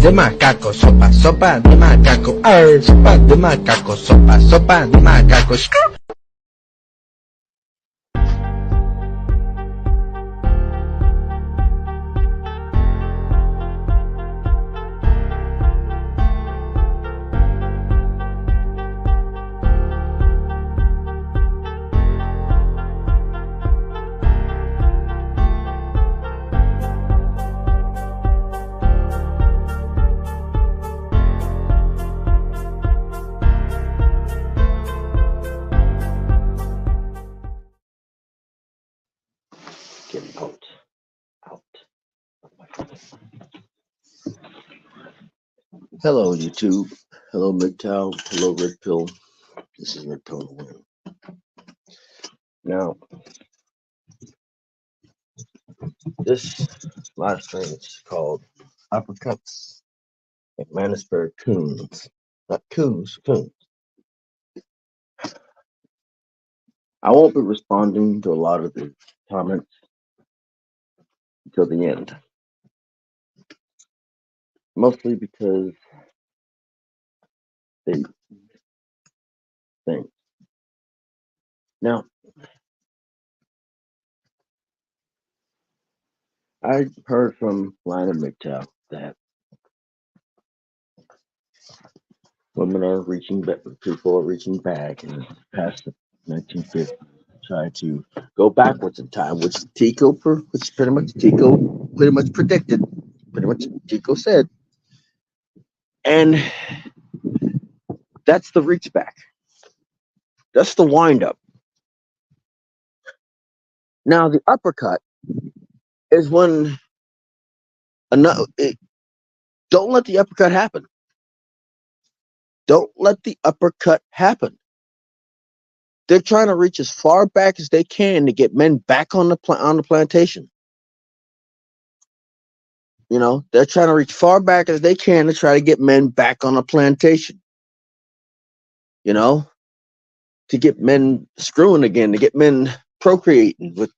de macaco, sopa, sopa de macaco, sopa de macaco, sopa, sopa de macaco. Get out. Hello, YouTube. Hello, Midtown. Hello, Red Pill. This is Red Pill Win. Now, this live stream is called Uppercuts and Manosphere Coons. Not coos, coons. I won't be responding to a lot of the comments until the end. Mostly because they think. Now, I heard from Lionel McTow that women are reaching back, people are reaching back and past the 1950s, try to go backwards in time, which pretty much Tico predicted, pretty much Tico said, and that's the reach back. That's the wind up. Now the uppercut is when don't let the uppercut happen. Don't let the uppercut happen. They're trying to reach as far back as they can to get men back on the plantation. You know, they're trying to reach far back as they can to try to get men back on the plantation. You know, to get men screwing again, to get men procreating with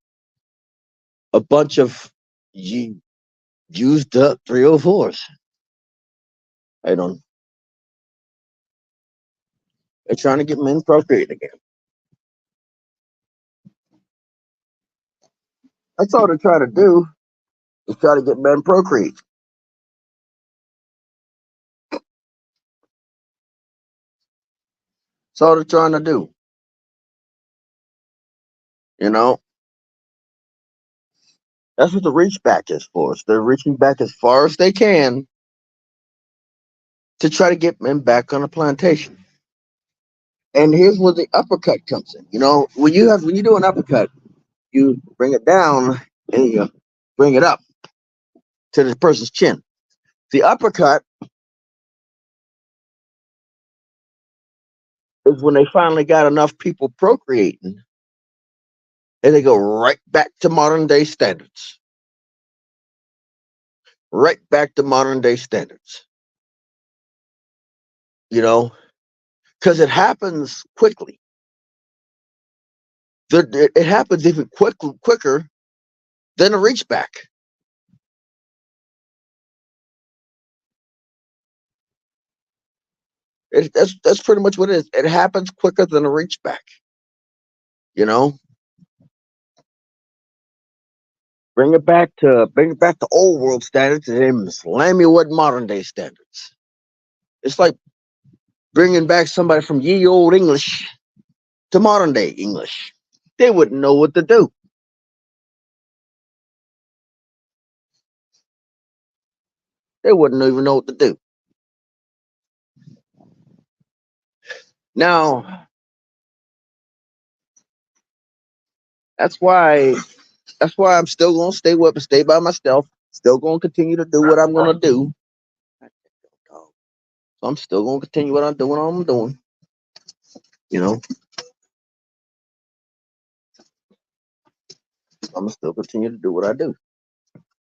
a bunch of used up 304s. I don't. They're trying to get men procreating again. That's all they're trying to do, is try to get men procreate. That's all they're trying to do. You know, that's what the reach back is for. So they're reaching back as far as they can to try to get men back on the plantation. And here's where the uppercut comes in. You know, when you do an uppercut, you bring it down and you bring it up to the person's chin. The uppercut is when they finally got enough people procreating and they go right back to modern day standards. Right back to modern day standards. You know, because it happens quickly. It happens even quicker than a reach back. That's pretty much what it is. It happens quicker than a reach back. You know, bring it back to old world standards and then slam you with modern day standards. It's like bringing back somebody from ye old English to modern day English. They wouldn't know what to do. They wouldn't even know what to do. Now, that's why I'm still gonna stay by myself. Still gonna continue to do what I'm gonna do. So I'm still gonna continue what I'm doing. You know, I'm gonna still continue to do what I do.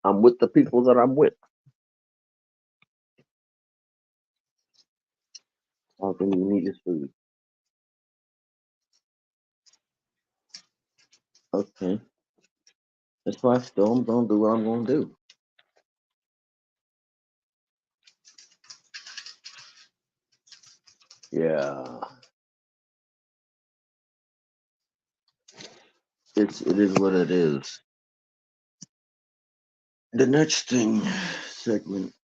I'm with the people that I'm with. All thing you need is food. Okay. That's why I'm gonna do what I'm gonna do. Yeah, it is what it is. The next thing segment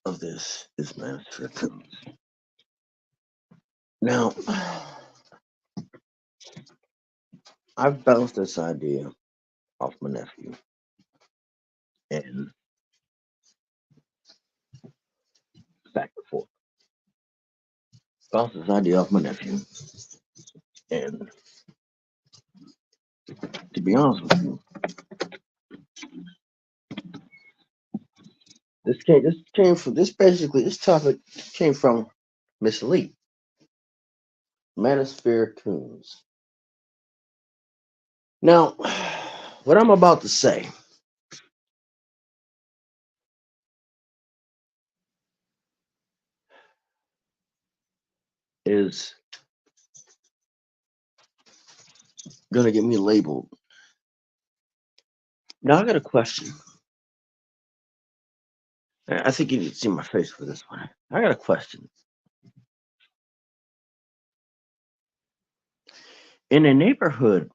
of this is Manosphere. Now, I've bounced this idea off my nephew, and back and forth. Bounced this idea off my nephew, and to be honest with you, this topic came from Miss Lee, Manosphere Coons. Now, what I'm about to say is gonna get me labeled. Now I got a question. I think you need to see my face for this one. I got a question. In a neighborhood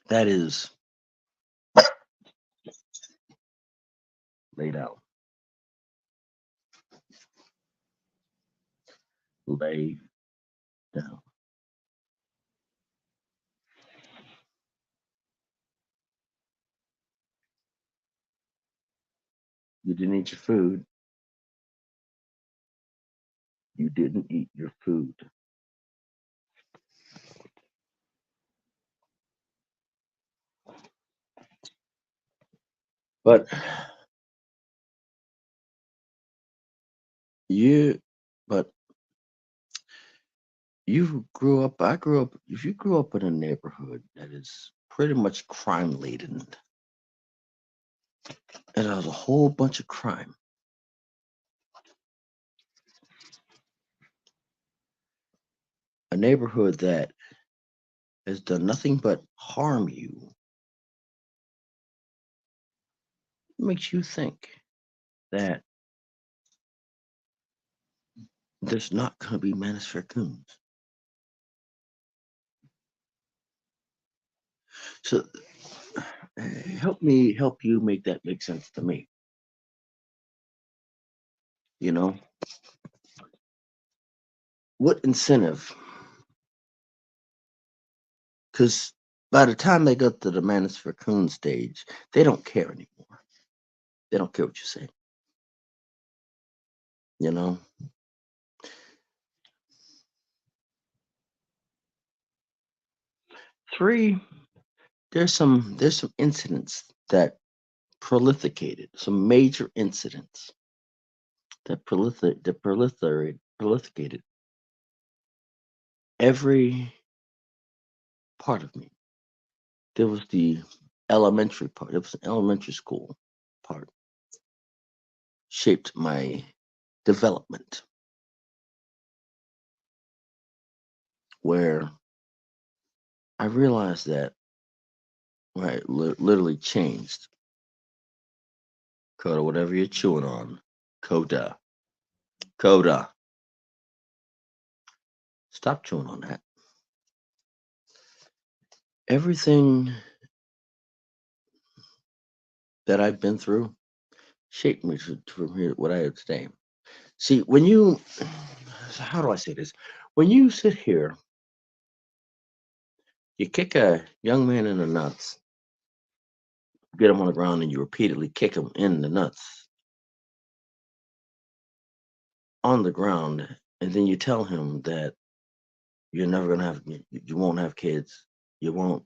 that is laid out, lay down. You didn't eat your food. You didn't eat your food. But you, but you grew up. I grew up. If you grew up in a neighborhood that is pretty much crime laden, and there's a whole bunch of crime, a neighborhood that has done nothing but harm you, makes you think that there's not going to be Manosphere Coons. So help you make that make sense to me. You know, what incentive? Because by the time they got to the Manosphere Coon stage, they don't care anymore. They don't care what you say. You know, three. There's some incidents that prolificated, some major incidents that prolificated every part of me. There was the elementary part. It was an elementary school part, shaped my development, where I realized that where I literally changed. Coda, whatever you're chewing on, Coda, Coda, stop chewing on that. Everything that I've been through shaped me from here what I am today. See, when you, how do I say this? When you sit here, you kick a young man in the nuts, get him on the ground, and you repeatedly kick him in the nuts on the ground, and then you tell him that you're never gonna have, you won't have kids, you won't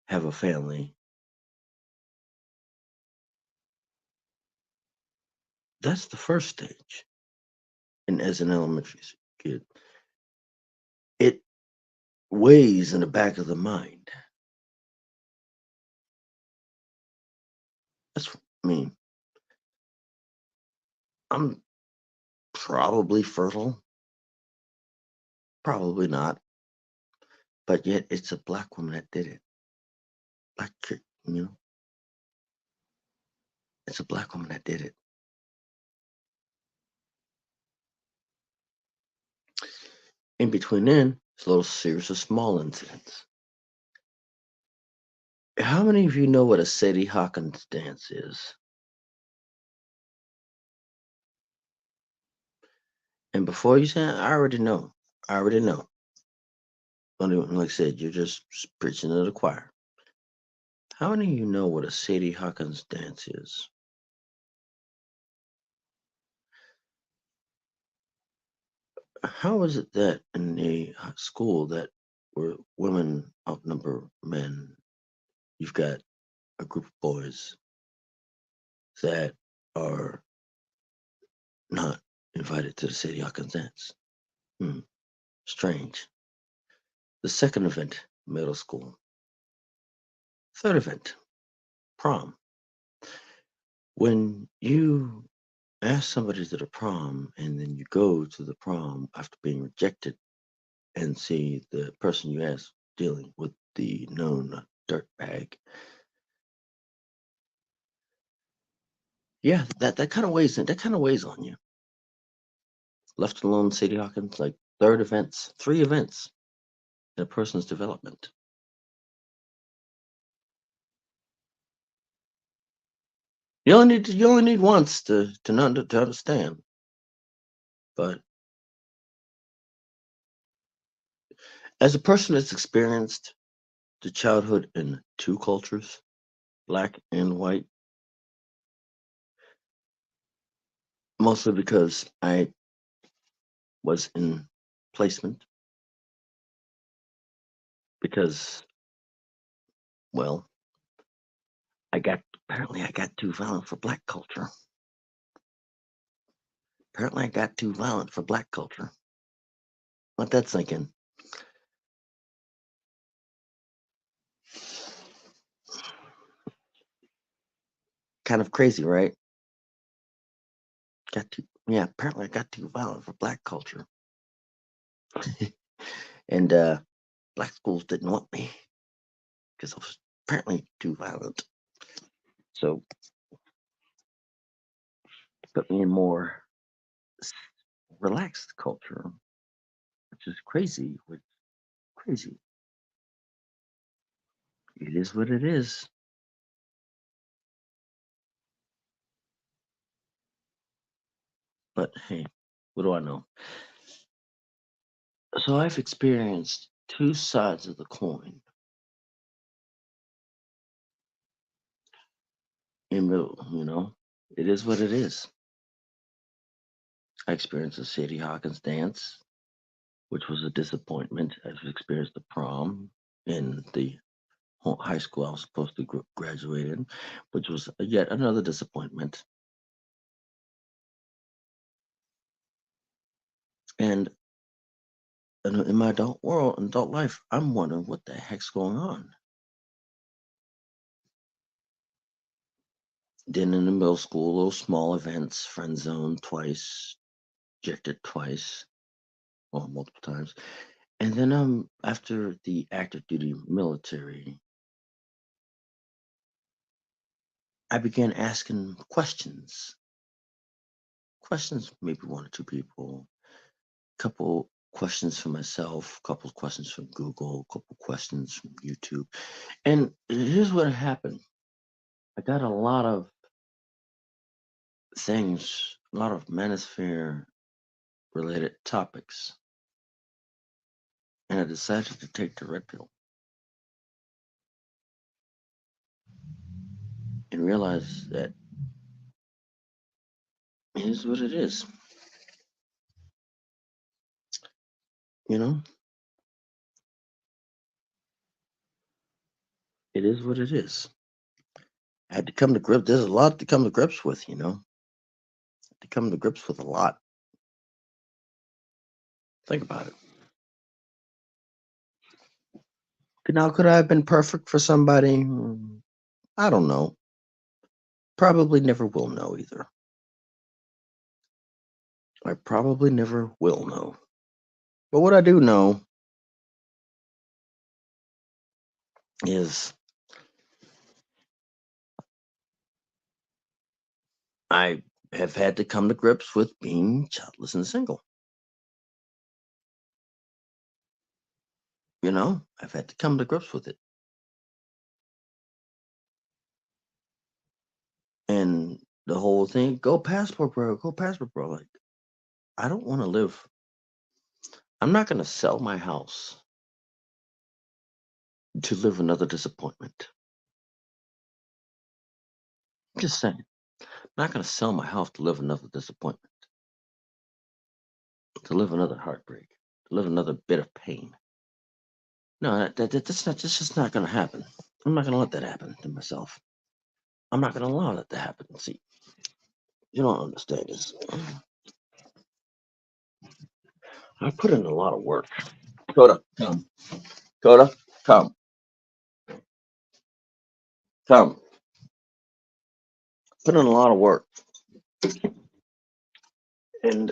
have a family. That's the first stage. And as an elementary kid, it weighs in the back of the mind. That's, I mean, I'm probably fertile, probably not, but yet it's a black woman that did it. Black chick, you know, it's a black woman that did it. In between then, it's a little series of small incidents. How many of you know what a Sadie Hawkins dance is? And before you say it, I already know. I already know. Like I said, you're just preaching to the choir. How many of you know what a Sadie Hawkins dance is? How is it that in a school that where women outnumber men, you've got a group of boys that are not invited to the Sadie Hawkins dance? Hmm, strange. The second event, middle school. Third event, prom. When you ask somebody to the prom and then you go to the prom after being rejected and see the person you asked dealing with the known dirt bag, yeah, that kind of weighs on you. Left alone, Sadie Hawkins, like three events in a person's development. You only need once to understand. But as a person that's experienced the childhood in two cultures, black and white, mostly because I was in placement, because, well, apparently I got too violent for black culture. Apparently I got too violent for black culture. Let that sink in. Kind of crazy, right? Apparently I got too violent for black culture. And black schools didn't want me because I was apparently too violent. So put me in more relaxed culture, which is crazy. Crazy. It is what it is. But hey, what do I know? So I've experienced two sides of the coin. It is what it is. I experienced the Sadie Hawkins dance, which was a disappointment. I've experienced the prom in the high school I was supposed to graduate in, which was yet another disappointment. And in my adult life, I'm wondering what the heck's going on. Then in the middle school, little small events, friend zone twice, rejected twice, or multiple times. And then after the active duty military, I began asking questions. Questions, maybe one or two people, couple questions for myself, couple questions from Google, couple questions from YouTube. And here's what happened. I got a lot of things, a lot of Manosphere related topics. And I decided to take the red pill and realize that it is what it is. You know, it is what it is. I had to come to grips. There's a lot to come to grips with, to come to grips with a lot. Think about it. Now, could I have been perfect for somebody? I don't know. Probably never will know either. I probably never will know. But what I do know is I have had to come to grips with being childless and single. You know, I've had to come to grips with it. And the whole thing, go passport, bro. Go passport, bro. Like, I don't want to live. I'm not going to sell my house to live another disappointment. Just saying. I'm not going to sell my house to live another disappointment, to live another heartbreak, to live another bit of pain. No, that's just not going to happen. I'm not going to let that happen to myself. I'm not going to allow that to happen. See, you don't understand this. I put in a lot of work. Coda, come. Coda, come. Come. Put in a lot of work. And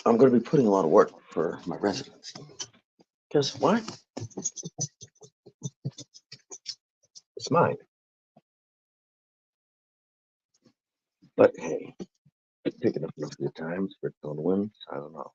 I'm going to be putting a lot of work for my residency. Guess why? It's mine. But hey, taking up enough of your time, Spirit on the wind, signing off.